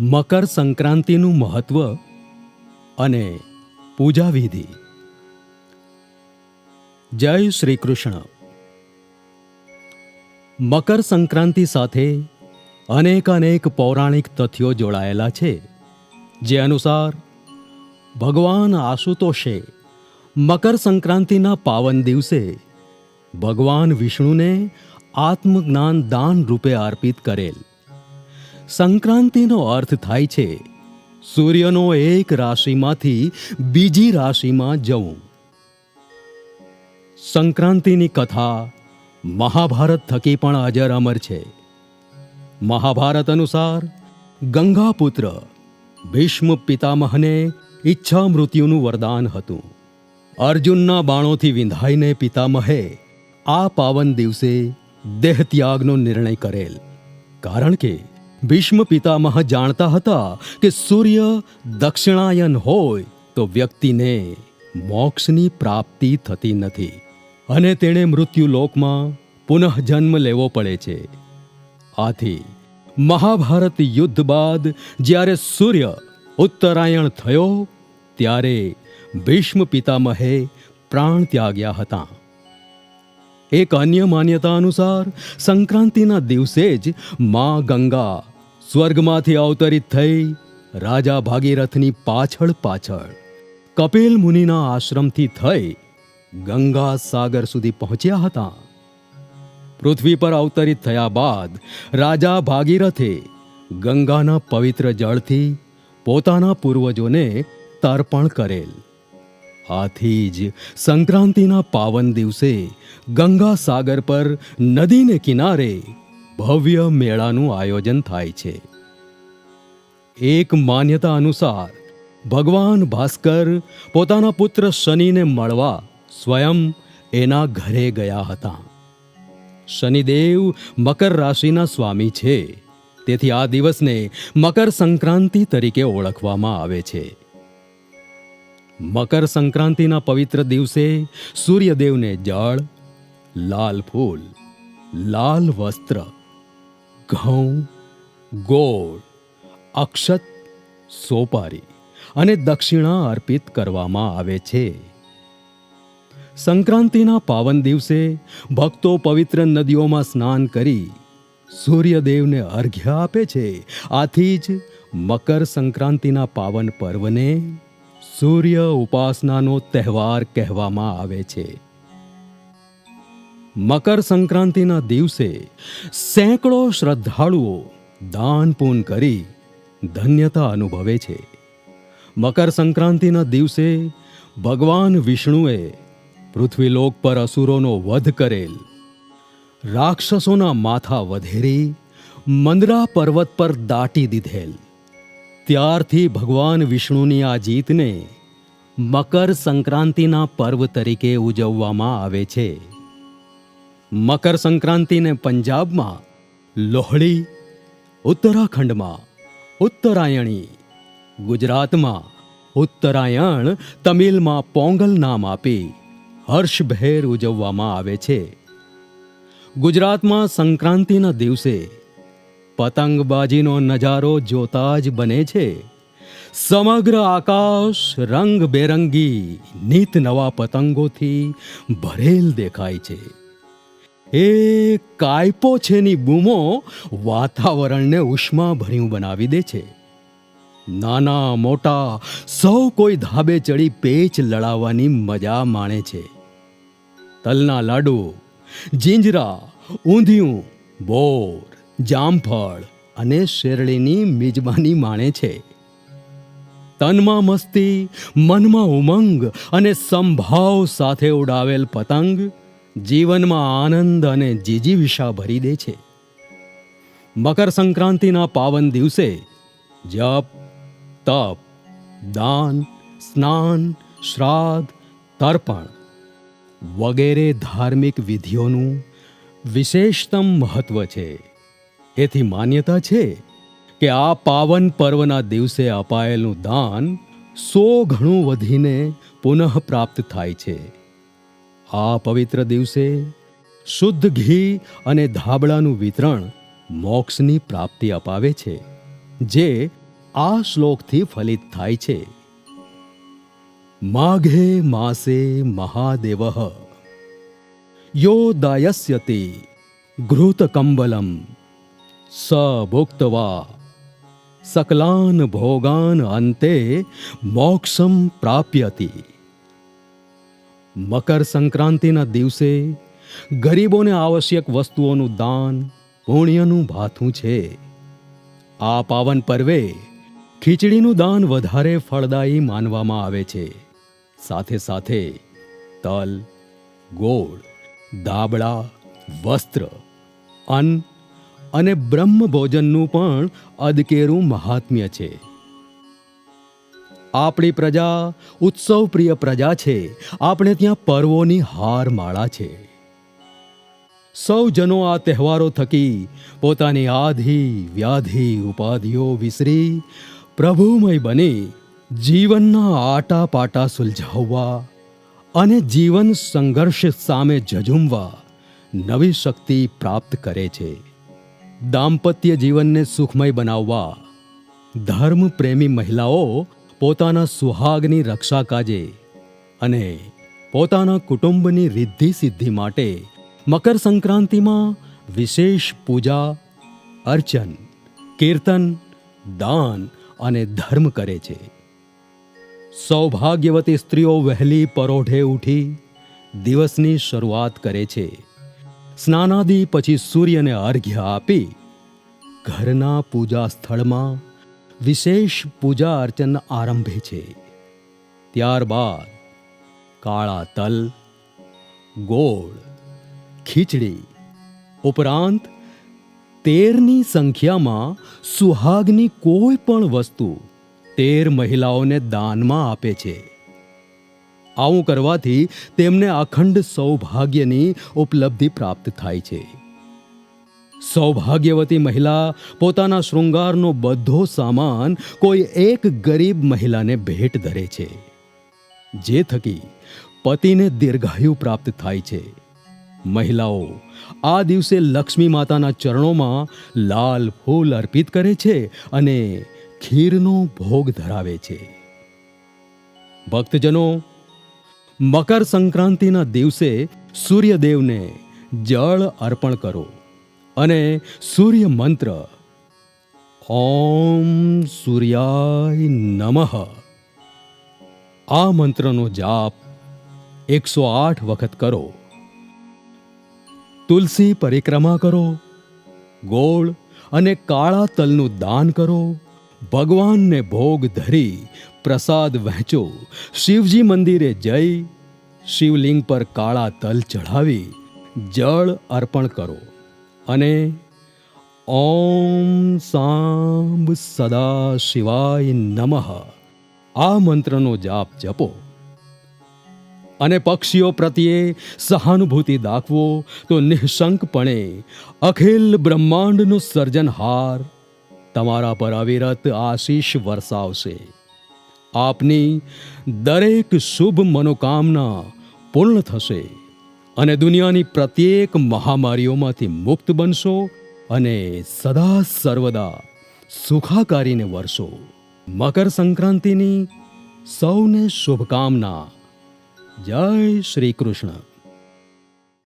મકર સંક્રાંતિનું મહત્વ અને પૂજા વિધિ. જય શ્રી કૃષ્ણ. મકર સંક્રાંતિ સાથે અનેક પૌરાણિક તથ્યો જોડાયેલા છે, જે અનુસાર ભગવાન આશુતોષે મકર સંક્રાંતિના પાવન દિવસે ભગવાન વિષ્ણુને આત્મજ્ઞાન દાન રૂપે અર્પિત કરેલ. સંક્રાંતિનો અર્થ થાય છે સૂર્યનો એક રાશિમાંથી બીજી રાશિમાં જવું. સંક્રાંતિની કથા મહાભારત થકી પણ અજર અમર છે. મહાભારત અનુસાર ગંગાપુત્ર ભીષ્મ પિતામહને ઈચ્છા મૃત્યુનું વરદાન હતું. અર્જુનના બાણોથી વિંધાઈને પિતામહે આ પાવન દિવસે દેહત્યાગનો નિર્ણય કરેલ, કારણ કે ભીષ્મ પિતામહ જાણતા હતા કે સૂર્ય દક્ષિણાયન હોય તો વ્યક્તિને મોક્ષની પ્રાપ્તિ થતી નથી અને તેણે મૃત્યુલોકમાં પુનઃજન્મ લેવો પડે છે. આથી મહાભારત યુદ્ધ બાદ જ્યારે સૂર્ય ઉત્તરાયણ થયો ત્યારે ભીષ્મ પિતામહે પ્રાણ ત્યાગ્યા હતા. એક અન્ય માન્યતા અનુસાર સંક્રાંતિના દિવસે જ મા ગંગા સ્વર્ગમાંથી અવતરિત થઈ રાજા ભાગીરથની પાછળ કપિલ મુનિના આશ્રમથી થઈ ગંગા સાગર સુધી પહોંચ્યા હતા. પૃથ્વી પર અવતરિત થયા બાદ રાજા ભાગીરથે ગંગાના પવિત્ર જળથી પોતાના પૂર્વજોને તર્પણ કરેલ. આથી જ સંક્રાંતિના પાવન દિવસે ગંગા સાગર પર નદીને કિનારે ભવ્ય મેળાનું આયોજન થાય છે. એક માન્યતા અનુસાર ભગવાન ભાસ્કર પોતાના પુત્ર શનિને મળવા સ્વયં એના ઘરે ગયા હતા. શનિદેવ મકર રાશિના સ્વામી છે, તેથી આ દિવસને મકર સંક્રાંતિ તરીકે ઓળખવામાં આવે છે. મકર સંક્રાંતિના પવિત્ર દિવસે સૂર્યદેવને જળ, લાલ ફૂલ, લાલ વસ્ત્ર, ઘઉં, ગોળ, અક્ષત, સોપારી અને દક્ષિણા અર્પિત કરવામાં આવે છે. સંક્રાંતિના પાવન દિવસે ભક્તો પવિત્ર નદીઓમાં સ્નાન કરી સૂર્યદેવને અર્ઘ્ય આપે છે. આથી જ મકર સંક્રાંતિના પાવન પર્વને સૂર્ય ઉપાસનાનો તહેવાર કહેવામાં આવે છે. મકર સંક્રાંતિના દિવસે સેંકડો શ્રદ્ધાળુઓ દાન પૂન કરી ધન્યતા અનુભવે છે. મકર સંક્રાંતિના દિવસે ભગવાન વિષ્ણુએ પૃથ્વીલોક પર અસુરોનો વધ કરેલ, રાક્ષસોના માથા વધેરી મંદરા પર્વત પર દાટી દીધેલ. ત્યારથી ભગવાન વિષ્ણુની આ જીતને મકર સંક્રાંતિના પર્વ તરીકે ઉજવવામાં આવે છે. મકર સંક્રાંતિને પંજાબમાં લોહડી, ઉત્તરાખંડમાં ઉત્તરાયણી, ગુજરાતમાં ઉત્તરાયણ, તમિલમાં પોંગલ નામ આપી હર્ષભેર ઉજવવામાં આવે છે. ગુજરાતમાં સંક્રાંતિના દિવસે પતંગબાજીનો નજારો જોતા જ બને છે. સમગ્ર આકાશ રંગબેરંગી નીત નવા પતંગોથી ભરેલ દેખાય છે. એ કાયપો છેની બૂમો વાતાવરણને ઉષ્માભર્યું બનાવી દે છે. નાના મોટા સૌ કોઈ ધાબે ચડી પેચ લડાવવાની મજા માણે છે. તલના લાડુ, જીંજરા, ઊંધિયું, બોર, જામફળ અને શેરડીની મિજબાની માણે છે. તનમાં મસ્તી, મનમાં ઉમંગ અને સંભાવ સાથે ઉડાવેલ પતંગ જીવનમાં આનંદ અને જીજીવિષા ભરી દે છે. મકર સંક્રાંતિના પાવન દિવસે જપ, તપ, દાન, સ્નાન, શ્રાદ્ધ, તર્પણ વગેરે ધાર્મિક વિધિઓનું વિશેષતમ મહત્વ છે. એથી માન્યતા છે કે આ પાવન પર્વના દિવસે અપાયેલું દાન 100 ગણું વધીને પુનઃ પ્રાપ્ત થાય છે. આ પવિત્ર દિવસે શુદ્ધ ઘી અને ધાબળાનું વિતરણ મોક્ષની પ્રાપ્તિ અપાવે છે, જે આ શ્લોકથી ફલિત થાય છે. માઘે માસે મહાદેવ યો દાયસ્યતિ ઘૃતકંબલમ સ ભુક્તવા સકલાન ભોગાન અંતે મોક્ષમ પ્રાપ્યતિ. મકર સંક્રાંતિના દિવસે ગરીબોને આવશ્યક વસ્તુઓનું દાન પુણ્યનું ભાથું છે. આ પાવન પર્વે ખીચડીનું દાન વધારે ફળદાયી માનવામાં આવે છે. સાથે સાથે તલ, ગોળ, દાબડા, વસ્ત્ર, અન્ન અને બ્રહ્મ ભોજનનું પણ અદકેરું મહાત્મ્ય છે. આપણી પ્રજા ઉત્સવ પ્રિય પ્રજા છે. આપણે ત્યાં પર્વોની હારમાળા છે. સૌ જનો આ તહેવારો થકી પોતાની આધિ વ્યાધિ ઉપાધિઓ વિસરી પ્રભુમય બની જીવનના આટા પાટા સુલઝાવવા અને જીવન સંઘર્ષ સામે ઝઝૂમવા નવી શક્તિ પ્રાપ્ત કરે છે. દાંપત્ય જીવનને સુખમય બનાવવા ધર્મ પ્રેમી મહિલાઓ પોતાના સુહાગની રક્ષા કાજે અને પોતાના કુટુંબની રિદ્ધિ સિદ્ધિ માટે મકર સંક્રાંતિમાં વિશેષ પૂજા, અર્ચન, કીર્તન, દાન અને ધર્મ કરે છે. સૌભાગ્યવતી સ્ત્રીઓ વહેલી પરોઢે ઉઠી દિવસની શરૂઆત કરે છે. સ્નાનાદિ પછી સૂર્યને અર્ઘ્ય આપી ઘરના પૂજા સ્થળમાં વિશેષ પૂજા અર્ચન આરંભે છે. ત્યારબાદ કાળા તલ, ગોળ, ખીચડી ઉપરાંત 13ની સંખ્યામાં સુહાગની કોઈ પણ વસ્તુ 13 મહિલાઓને દાનમાં આપે છે. આવું કરવાથી તેમને અખંડ સૌભાગ્યની ઉપલબ્ધિ પ્રાપ્ત થાય છે. સૌભાગ્યવતી મહિલા પોતાના શૃંગારનો બધો સામાન કોઈ એક ગરીબ મહિલાને ભેટ ધરે છે, જે થકી પતિને દીર્ઘાયુ પ્રાપ્ત થાય છે. મહિલાઓ આ દિવસે લક્ષ્મી માતાના ચરણોમાં લાલ ફૂલ અર્પિત કરે છે અને ખીરનો ભોગ ધરાવે છે. ભક્તજનો, મકર સંક્રાંતિના દિવસે સૂર્યદેવને જળ અર્પણ કરો અને સૂર્ય મંત્ર ઓમ સૂર્યાય નમઃ આ મંત્રનો જાપ 108 વખત કરો. તુલસી પરિક્રમા કરો, ગોળ અને કાળા તલનું દાન કરો, ભગવાનને ભોગ ધરી પ્રસાદ વહેંચો, શિવજી મંદિરે જઈ શિવલિંગ પર કાળા તલ ચઢાવી જળ અર્પણ કરો અને ઓમ સાંબ સદા શિવાય નમઃ આ મંત્રનો જાપ જપો. અને પક્ષીઓ પ્રત્યે સહાનુભૂતિ દાખવો તો નિઃશંકપણે અખિલ બ્રહ્માંડનો સર્જનહાર તમારા પર અવિરત આશીષ વરસાવશે. આપની દરેક શુભ મનોકામના પૂર્ણ થશે અને દુનિયાની પ્રત્યેક મહામારીઓમાંથી મુક્ત બનશો અને સદા સર્વદા સુખાકારીને વરસો. મકર સંક્રાંતિની સૌને શુભકામના. જય શ્રી કૃષ્ણ.